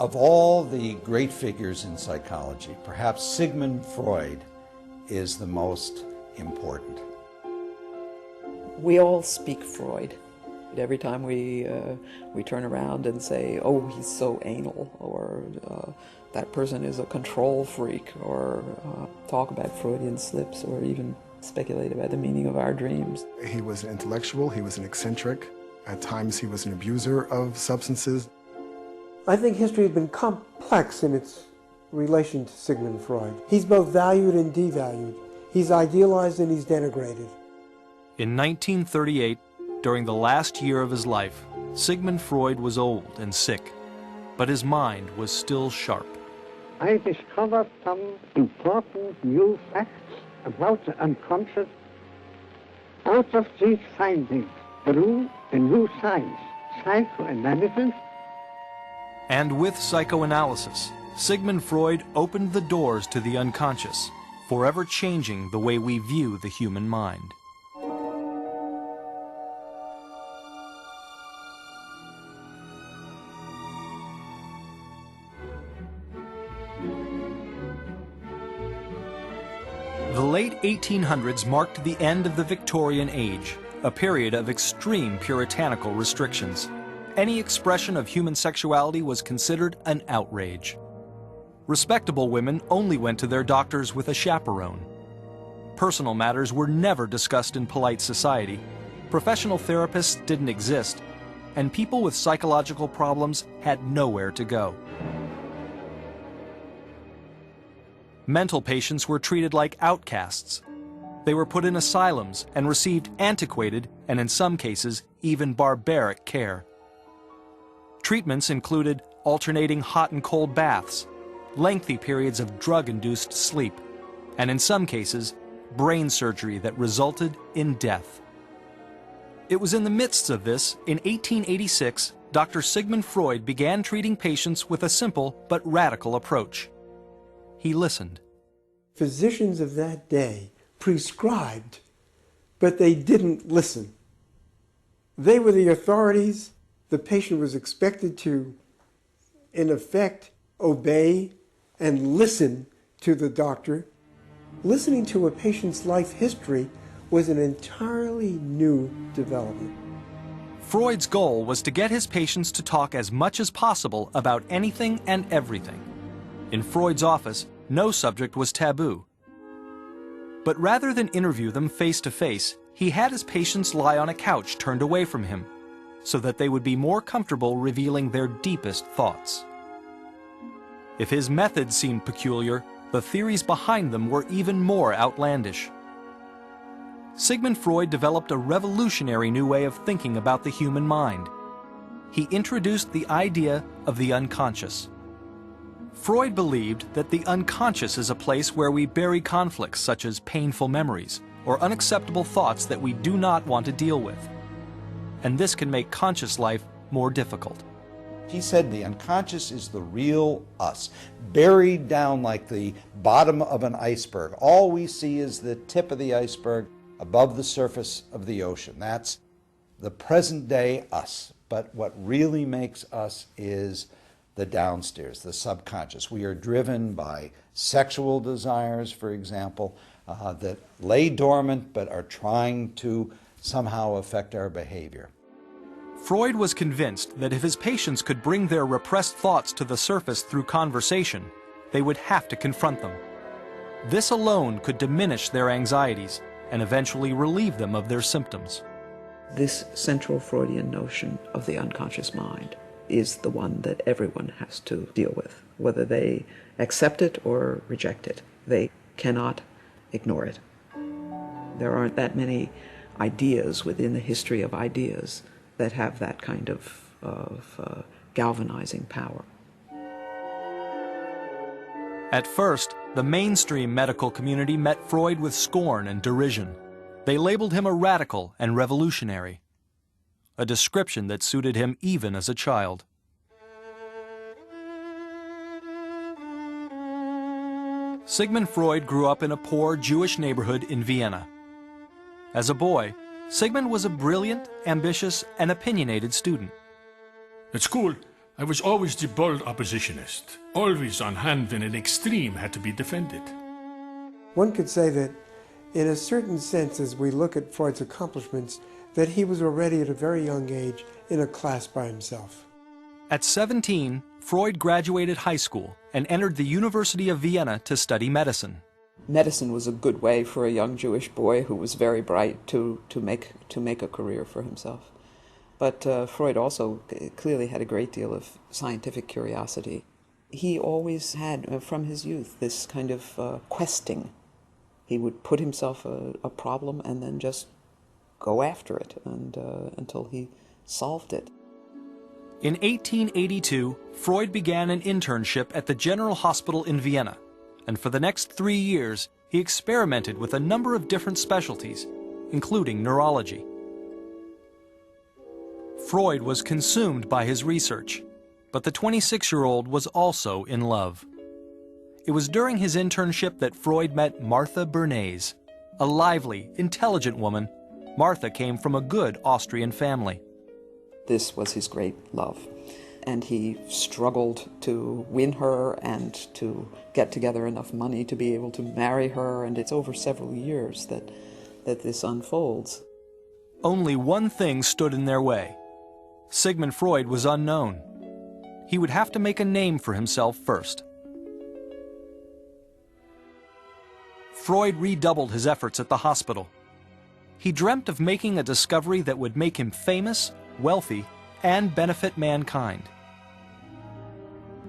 Of all the great figures in psychology, perhaps Sigmund Freud is the most important. We all speak Freud. Every time we turn around and say, oh, he's so anal, or that person is a control freak, or talk about Freudian slips, or even speculate about the meaning of our dreams. He was an intellectual, he was an eccentric. At times he was an abuser of substances. I think history has been complex in its relation to Sigmund Freud. He's both valued and devalued. He's idealized and he's denigrated. In 1938, during the last year of his life, Sigmund Freud was old and sick, but his mind was still sharp. I discovered some important new facts about the unconscious. Out of these findings grew a new science, psychoanalysis. And with psychoanalysis, Sigmund Freud opened the doors to the unconscious, forever changing the way we view the human mind. The late 1800s marked the end of the Victorian Age, a period of extreme puritanical restrictions. Any expression of human sexuality was considered an outrage. Respectable women only went to their doctors with a chaperone. Personal matters were never discussed in polite society. Professional therapists didn't exist, and people with psychological problems had nowhere to go. Mental patients were treated like outcasts. They were put in asylums and received antiquated, and in some cases, even barbaric care. Treatments included alternating hot and cold baths, lengthy periods of drug-induced sleep, and in some cases, brain surgery that resulted in death. It was in the midst of this, in 1886, Dr. Sigmund Freud began treating patients with a simple but radical approach. He listened. Physicians of that day prescribed, but they didn't listen. They were the authorities. The patient was expected to, in effect, obey and listen to the doctor. Listening to a patient's life history was an entirely new development. Freud's goal was to get his patients to talk as much as possible about anything and everything. In Freud's office, no subject was taboo. But rather than interview them face to face, he had his patients lie on a couch turned away from him, so that they would be more comfortable revealing their deepest thoughts. If his methods seemed peculiar, the theories behind them were even more outlandish. Sigmund Freud developed a revolutionary new way of thinking about the human mind. He introduced the idea of the unconscious. Freud believed that the unconscious is a place where we bury conflicts such as painful memories or unacceptable thoughts that we do not want to deal with. And this can make conscious life more difficult. He said the unconscious is the real us, buried down like the bottom of an iceberg. All we see is the tip of the iceberg above the surface of the ocean. That's the present day us. But what really makes us is the downstairs, the subconscious. We are driven by sexual desires, for example, that lay dormant but are trying to somehow affect our behavior. Freud was convinced that if his patients could bring their repressed thoughts to the surface through conversation, they would have to confront them. This alone could diminish their anxieties and eventually relieve them of their symptoms. This central Freudian notion of the unconscious mind is the one that everyone has to deal with, whether they accept it or reject it. They cannot ignore it. There aren't that many ideas within the history of ideas that have that kind of galvanizing power. At first, the mainstream medical community met Freud with scorn and derision. They labeled him a radical and revolutionary, a description that suited him even as a child. Sigmund Freud grew up in a poor Jewish neighborhood in Vienna. As a boy, Sigmund was a brilliant, ambitious, and opinionated student. At school, I was always the bold oppositionist, always on hand when an extreme had to be defended. One could say that, in a certain sense, as we look at Freud's accomplishments, that he was already at a very young age in a class by himself. At 17, Freud graduated high school and entered the University of Vienna to study medicine. Medicine was a good way for a young Jewish boy who was very bright to make a career for himself. But Freud also clearly had a great deal of scientific curiosity. He always had, from his youth, this kind of questing. He would put himself a problem and then just go after it until he solved it. In 1882, Freud began an internship at the General Hospital in Vienna, and for the next 3 years, he experimented with a number of different specialties, including neurology. Freud was consumed by his research, but the 26-year-old was also in love. It was during his internship that Freud met Martha Bernays, a lively, intelligent woman. Martha came from a good Austrian family. This was his great love, and he struggled to win her and to get together enough money to be able to marry her, and it's over several years that this unfolds. Only one thing stood in their way. Sigmund Freud was unknown. He would have to make a name for himself first. Freud redoubled his efforts at the hospital. He dreamt of making a discovery that would make him famous, wealthy, and benefit mankind.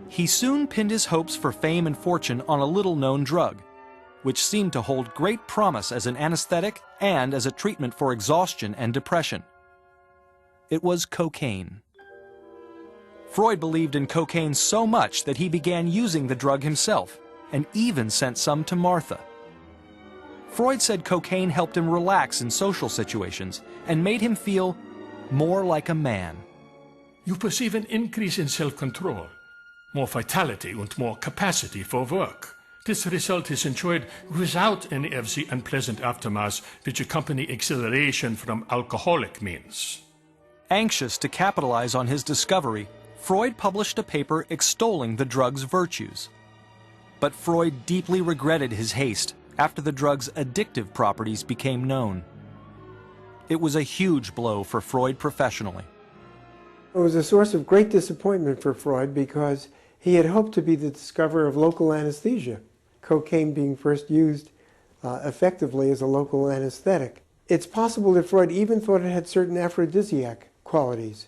He soon pinned his hopes for fame and fortune on a little-known drug, which seemed to hold great promise as an anesthetic and as a treatment for exhaustion and depression. It was cocaine. Freud believed in cocaine so much that he began using the drug himself, and even sent some to Martha. Freud said cocaine helped him relax in social situations and made him feel more like a man. You perceive an increase in self-control, more vitality and more capacity for work. This result is enjoyed without any of the unpleasant aftermaths which accompany exhilaration from alcoholic means. Anxious to capitalize on his discovery, Freud published a paper extolling the drug's virtues. But Freud deeply regretted his haste after the drug's addictive properties became known. It was a huge blow for Freud professionally. It was a source of great disappointment for Freud because he had hoped to be the discoverer of local anesthesia, cocaine being first used effectively as a local anesthetic. It's possible that Freud even thought it had certain aphrodisiac qualities.